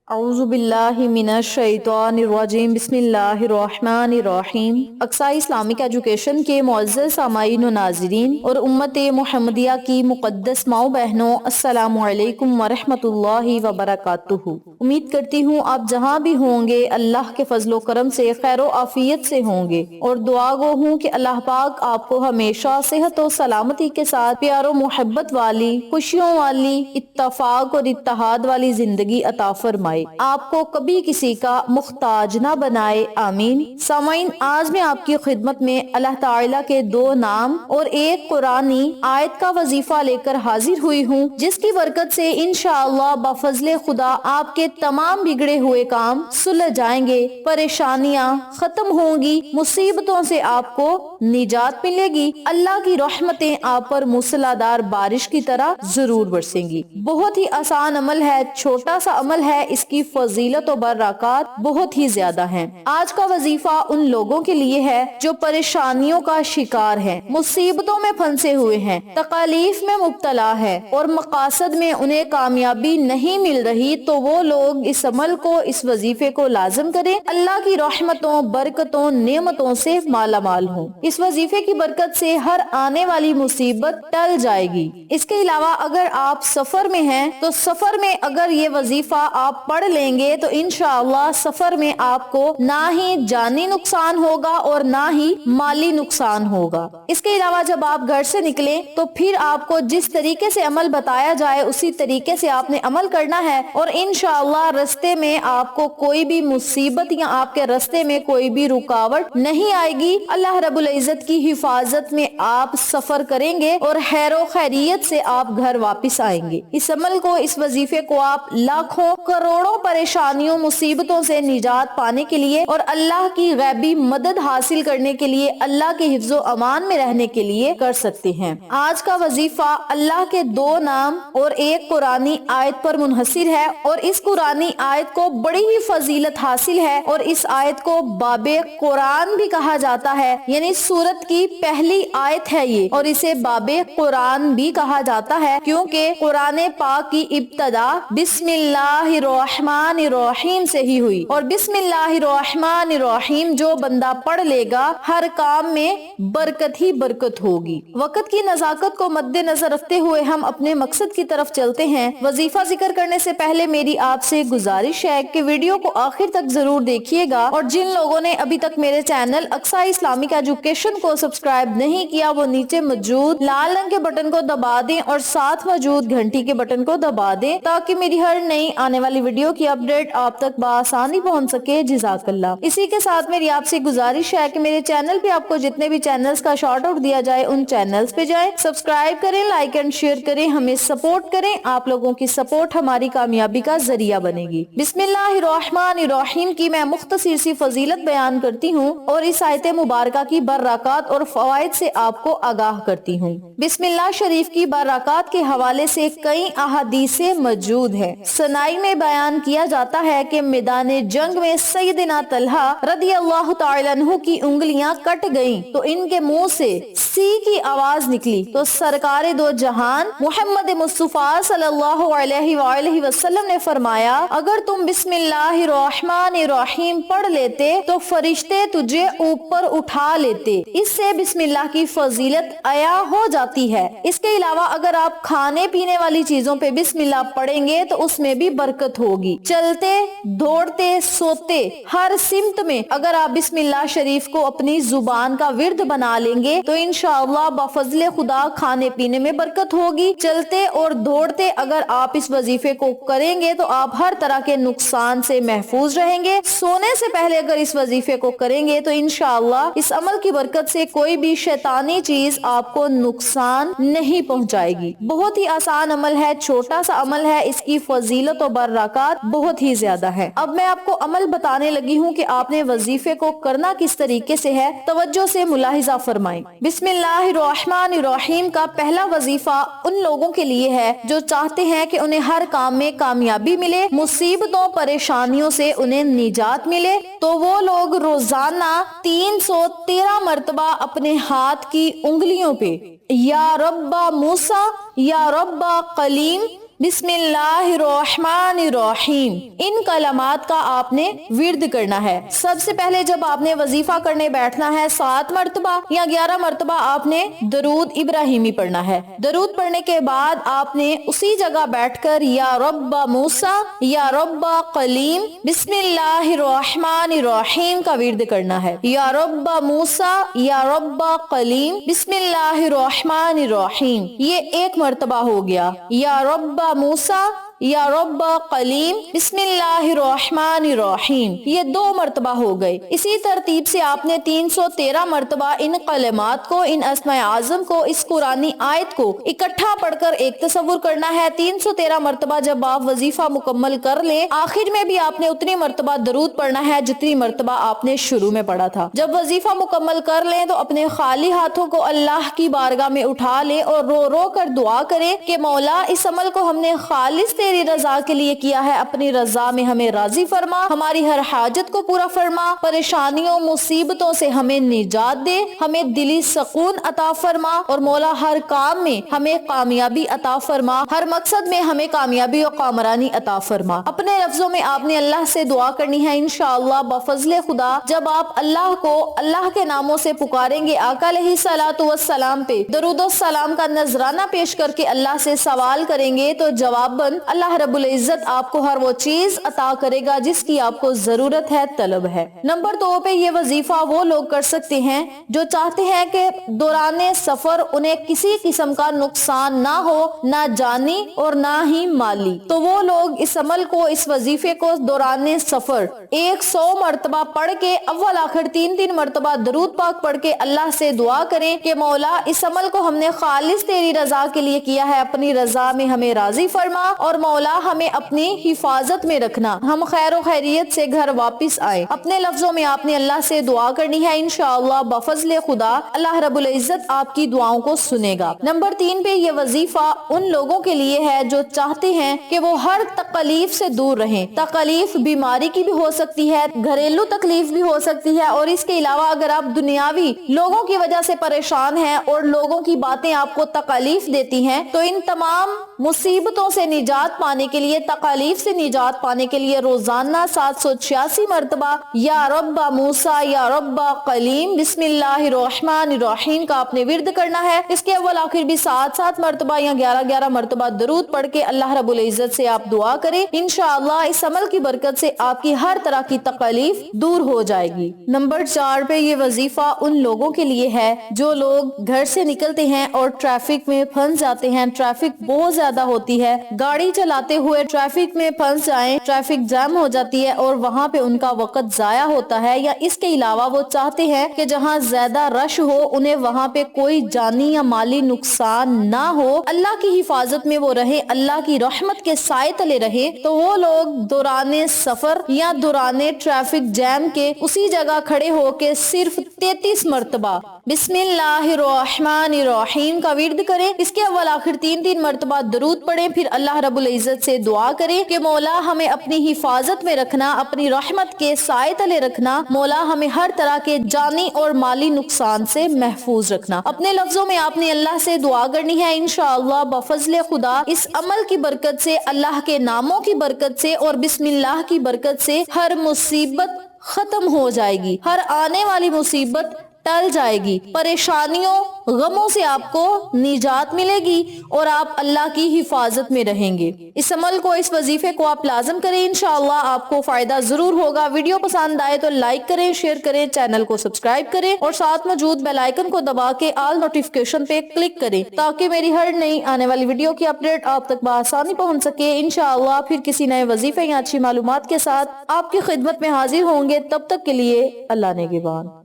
اعوذ باللہ من الشیطان الرجیم Bismillahirrahmanirrahim۔ اقصی اسلامک ایجوکیشن کے معزز سامعین و ناظرین اور امت محمدیہ کی مقدس ماؤں بہنوں، السلام علیکم ورحمۃ اللہ وبرکاتہ۔ امید کرتی ہوں آپ جہاں بھی ہوں گے اللہ کے فضل و کرم سے خیر و عافیت سے ہوں گے، اور دعا گو ہوں کہ اللہ پاک آپ کو ہمیشہ صحت و سلامتی کے ساتھ پیار و محبت والی، خوشیوں والی، اتفاق اور اتحاد والی زندگی عطا فرمائے، آپ کو کبھی کسی کا محتاج نہ بنائے، آمین۔ سامعین، آج میں آپ کی خدمت میں اللہ تعالیٰ کے 2 نام اور ایک قرآنی آیت کا وظیفہ لے کر حاضر ہوئی ہوں، جس کی برکت سے انشاءاللہ بفضل خدا آپ کے تمام بگڑے ہوئے کام سلجھ جائیں گے، پریشانیاں ختم ہوں گی، مصیبتوں سے آپ کو نجات ملے گی، اللہ کی رحمتیں آپ پر موسلادھار بارش کی طرح ضرور برسیں گی۔ بہت ہی آسان عمل ہے، چھوٹا سا عمل ہے، اس کی فضیلت و برکات بہت ہی زیادہ ہیں۔ آج کا وظیفہ ان لوگوں کے لیے ہے جو پریشانیوں کا شکار ہیں، مصیبتوں میں پھنسے ہوئے ہیں، تکالیف میں مبتلا ہے اور مقاصد میں انہیں کامیابی نہیں مل رہی، تو وہ لوگ اس عمل کو، اس وظیفے کو لازم کریں، اللہ کی رحمتوں، برکتوں، نعمتوں سے مالا مال ہوں۔ اس وظیفے کی برکت سے ہر آنے والی مصیبت ٹل جائے گی۔ اس کے علاوہ اگر آپ سفر میں ہیں تو سفر میں اگر یہ وظیفہ آپ پڑھ لیں گے تو انشاءاللہ سفر میں آپ کو نہ ہی جانی نقصان ہوگا اور نہ ہی مالی نقصان ہوگا۔ اس کے علاوہ جب آپ گھر سے نکلیں تو پھر آپ کو جس طریقے سے عمل بتایا جائے اسی طریقے سے آپ نے عمل کرنا ہے، اور انشاءاللہ رستے میں آپ کو کوئی بھی مصیبت یا آپ کے رستے میں کوئی بھی رکاوٹ نہیں آئے گی۔ اللہ رب العزت کی حفاظت میں آپ سفر کریں گے اور خیر و خیریت سے آپ گھر واپس آئیں گے۔ اس عمل کو، اس وظیفے کو آپ لاکھوں کروڑوں پریشانیوں، مصیبتوں سے نجات پانے کے لیے اور اللہ کی غیبی مدد حاصل کرنے کے لیے، اللہ کے حفظ و امان میں رہنے کے لیے کر سکتے ہیں۔ آج کا وظیفہ اللہ کے 2 نام اور ایک قرآنی آیت پر منحصر ہے، اور اس قرآنی آیت کو بڑی ہی فضیلت حاصل ہے، اور اس آیت کو باب قرآن بھی کہا جاتا ہے، یعنی سورت کی پہلی آیت ہے یہ، اور اسے باب قرآن بھی کہا جاتا ہے کیونکہ قرآن پاک کی ابتدا بسم اللہ الرحمن الرحیم سے ہی ہوئی، اور بسم اللہ الرحمن الرحیم جو بندہ پڑھ لے گا ہر کام میں برکت ہی برکت ہوگی۔ وقت کی نزاکت کو مد نظر رکھتے ہوئے ہم اپنے مقصد کی طرف چلتے ہیں۔ وظیفہ ذکر کرنے سے پہلے میری آپ سے گزارش ہے کہ ویڈیو کو آخر تک ضرور دیکھیے گا، اور جن لوگوں نے ابھی تک میرے چینل اقصی اسلامک ایجوکیشن کو سبسکرائب نہیں کیا وہ نیچے موجود لال رنگ کے بٹن کو دبا دیں اور ساتھ موجود گھنٹی کے بٹن کو دبا دیں تاکہ میری ہر نئی آنے والی ویڈیو کی اپڈیٹ آپ تک بآسانی پہنچ سکے۔ جزاکاللہ۔ اسی کے ساتھ میری آپ سے گزارش ہے کہ میرے چینل پہ آپ کو جتنے بھی چینلز کا شارٹ آؤٹ دیا جائے ان چینلز پہ جائیں، سبسکرائب کریں، لائک اینڈ شیئر کریں، ہمیں سپورٹ کریں۔ آپ لوگوں کی سپورٹ ہماری کامیابی کا ذریعہ بنے گی۔ بسم اللہ الرحمن الرحیم کی میں مختصر سی فضیلت بیان کرتی ہوں اور اس آیت مبارکہ کی برکات اور فوائد سے آپ کو آگاہ کرتی ہوں۔ بسم اللہ شریف کی برکات کے حوالے سے کئی احادیث موجود ہیں۔ سنائی میں بیان کیا جاتا ہے کہ میدان جنگ میں سیدنا طلحہ رضی اللہ تعالی عنہ کی انگلیاں کٹ گئیں تو ان کے منہ سے سی کی آواز نکلی، تو سرکار 2 جہان محمد مصطفیٰ صلی اللہ علیہ وآلہ وسلم نے فرمایا اگر تم بسم اللہ الرحمن الرحیم پڑھ لیتے تو فرشتے تجھے اوپر اٹھا لیتے۔ اس سے بسم اللہ کی فضیلت عیا ہو جاتی ہے۔ اس کے علاوہ اگر آپ کھانے پینے والی چیزوں پہ بسم اللہ پڑھیں گے تو اس میں بھی برکت ہوگی۔ چلتے، دوڑتے، سوتے، ہر سمت میں اگر آپ بسم اللہ شریف کو اپنی زبان کا ورد بنا لیں گے تو انشاءاللہ بفضل خدا کھانے پینے میں برکت ہوگی۔ چلتے اور دوڑتے اگر آپ اس وظیفے کو کریں گے تو آپ ہر طرح کے نقصان سے محفوظ رہیں گے۔ سونے سے پہلے اگر اس وظیفے کو کریں گے تو انشاءاللہ اس عمل کی برکت سے کوئی بھی شیطانی چیز آپ کو نقصان نہیں پہنچائے گی۔ بہت ہی آسان عمل ہے، چھوٹا سا عمل ہے، اس کی فضیلت و برکات بہت ہی زیادہ ہے۔ اب میں آپ کو عمل بتانے لگی ہوں کہ آپ نے وظیفے کو کرنا کس طریقے سے ہے، توجہ سے ملاحظہ فرمائیں۔ بسم اللہ الرحمن الرحیم کا پہلا وظیفہ ان لوگوں کے لیے ہے جو چاہتے ہیں کہ انہیں ہر کام میں کامیابی ملے، مصیبتوں پریشانیوں سے انہیں نجات ملے، تو وہ لوگ روزانہ 313 مرتبہ اپنے ہاتھ کی انگلیوں پہ یا رب موسیٰ یا رب کلیم بسم اللہ الرحمن الرحیم، ان کلمات کا آپ نے ورد کرنا ہے۔ سب سے پہلے جب آپ نے وظیفہ کرنے بیٹھنا ہے 7 مرتبہ یا 11 مرتبہ آپ نے درود ابراہیمی پڑھنا ہے۔ درود پڑھنے کے بعد آپ نے اسی جگہ بیٹھ کر یا رب موسیٰ یا رب کلیم بسم اللہ الرحمن الرحیم کا ورد کرنا ہے۔ یا رب موسیٰ یا رب کلیم بسم اللہ الرحمن الرحیم، یہ 1 مرتبہ ہو گیا۔ یا رب موسیٰ یا رب کلیم بسم اللہ الرحمن الرحیم، یہ 2 مرتبہ ہو گئے۔ اسی ترتیب سے آپ نے 313 مرتبہ ان کلمات کو، ان اسماء اعظم کو، اس قرآنی آیت کو اکٹھا پڑھ کر ایک تصور کرنا ہے۔ 313 مرتبہ جب آپ وظیفہ مکمل کر لیں، آخر میں بھی آپ نے اتنی مرتبہ درود پڑھنا ہے جتنی مرتبہ آپ نے شروع میں پڑھا تھا۔ جب وظیفہ مکمل کر لیں تو اپنے خالی ہاتھوں کو اللہ کی بارگاہ میں اٹھا لیں اور رو رو کر دعا کریں کہ مولا اس عمل کو ہم نے خالص تیری رضا کے لیے کیا ہے، اپنی رضا میں ہمیں راضی فرما، ہماری ہر حاجت کو پورا فرما، پریشانیوں مصیبتوں سے ہمیں نجات دے، ہمیں دلی سکون عطا فرما، اور مولا ہر کام میں ہمیں کامیابی عطا فرما، ہر مقصد میں ہمیں کامیابی اور کامرانی عطا فرما۔ اپنے لفظوں میں آپ نے اللہ سے دعا کرنی ہے۔ انشاءاللہ بفضل خدا جب آپ اللہ کو اللہ کے ناموں سے پکاریں گے، آقا علیہ الصلوۃ والسلام پہ درود و سلام کا نذرانہ پیش کر کے اللہ سے سوال کریں گے تو جواباً اللہ رب العزت آپ کو ہر وہ چیز عطا کرے گا جس کی آپ کو ضرورت ہے، طلب ہے۔ نمبر 2 پہ یہ وظیفہ وہ لوگ کر سکتے ہیں جو چاہتے ہیں کہ دوران سفر انہیں کسی قسم کا نقصان نہ ہو، نہ جانی اور نہ ہی مالی، تو وہ لوگ اس عمل کو، اس وظیفے کو دوران سفر 100 مرتبہ پڑھ کے اول آخر 3 مرتبہ درود پاک پڑھ کے اللہ سے دعا کریں کہ مولا اس عمل کو ہم نے خالص تیری رضا کے لیے کیا ہے، اپنی رضا میں ہمیں راضی فرما، اور مولا ہمیں اپنی حفاظت میں رکھنا، ہم خیر و خیریت سے گھر واپس آئے۔ اپنے لفظوں میں آپ نے اللہ سے دعا کرنی ہے۔ انشاءاللہ بفضل خدا اللہ رب العزت آپ کی دعاؤں کو سنے گا۔ نمبر 3 پہ یہ وظیفہ ان لوگوں کے لیے ہے جو چاہتے ہیں کہ وہ ہر تکلیف سے دور رہیں۔ تکلیف بیماری کی بھی ہو سکتی ہے، گھریلو تکلیف بھی ہو سکتی ہے، اور اس کے علاوہ اگر آپ دنیاوی لوگوں کی وجہ سے پریشان ہیں اور لوگوں کی باتیں آپ کو تکلیف دیتی ہیں، تو ان تمام مصیبتوں سے نجات پانے کے لیے، تکلیف سے نجات پانے کے لیے روزانہ 786 مرتبہ یا رب موسیٰ یا رب کلیم بسم اللہ الرحمن الرحیم کا آپ نے ورد کرنا ہے۔ اس کے اول آخر بھی 7 مرتبہ یا 11 مرتبہ درود پڑھ کے اللہ رب العزت سے آپ دعا کریں۔ انشاءاللہ اس عمل کی برکت سے آپ کی ہر طرح کی تکلیف دور ہو جائے گی۔ نمبر 4 پہ یہ وظیفہ ان لوگوں کے لیے ہے جو لوگ گھر سے نکلتے ہیں اور ٹریفک میں پھنس جاتے ہیں، ٹریفک بہت زیادہ ہوتی ہے، گاڑی چلاتے ہوئے ٹریفک میں پھنس جائیں، ٹریفک جام ہو جاتی ہے اور وہاں پہ ان کا وقت ضائع ہوتا ہے، یا اس کے علاوہ وہ چاہتے ہیں کہ جہاں زیادہ رش ہو انہیں وہاں پہ کوئی جانی یا مالی نقصان نہ ہو، اللہ کی حفاظت میں وہ رہے، اللہ کی رحمت کے سائے تلے رہے، تو وہ لوگ دوران سفر یا دوران ٹریفک جام کے اسی جگہ کھڑے ہو کے صرف 33 مرتبہ بسم اللہ الرحمن الرحیم کا ورد کریں۔ اس کے اول آخر 3 مرتبہ درود پڑھیں، پھر اللہ رب العزت سے دعا کریں کہ مولا ہمیں اپنی حفاظت میں رکھنا، اپنی رحمت کے سائے تلے رکھنا، مولا ہمیں ہر طرح کے جانی اور مالی نقصان سے محفوظ رکھنا۔ اپنے لفظوں میں آپ نے اللہ سے دعا کرنی ہے۔ انشاءاللہ بفضل خدا اس عمل کی برکت سے، اللہ کے ناموں کی برکت سے اور بسم اللہ کی برکت سے ہر مصیبت ختم ہو جائے گی، ہر آنے والی مصیبت ٹل جائے گی، پریشانیوں غموں سے آپ کو نجات ملے گی اور آپ اللہ کی حفاظت میں رہیں گے۔ اس عمل کو، اس وظیفے کو آپ لازم کریں، انشاءاللہ آپ کو فائدہ ضرور ہوگا۔ ویڈیو پسند آئے تو لائک کریں، شیئر کریں، چینل کو سبسکرائب کریں اور ساتھ موجود بیل آئیکن کو دبا کے آل نوٹیفیکیشن پہ کلک کریں تاکہ میری ہر نئی آنے والی ویڈیو کی اپڈیٹ آپ تک بآسانی پہنچ سکے۔ انشاءاللہ پھر کسی نئے وظیفے یا اچھی معلومات کے ساتھ آپ کی خدمت میں حاضر ہوں گے، تب تک کے لیے اللہ نگہبان۔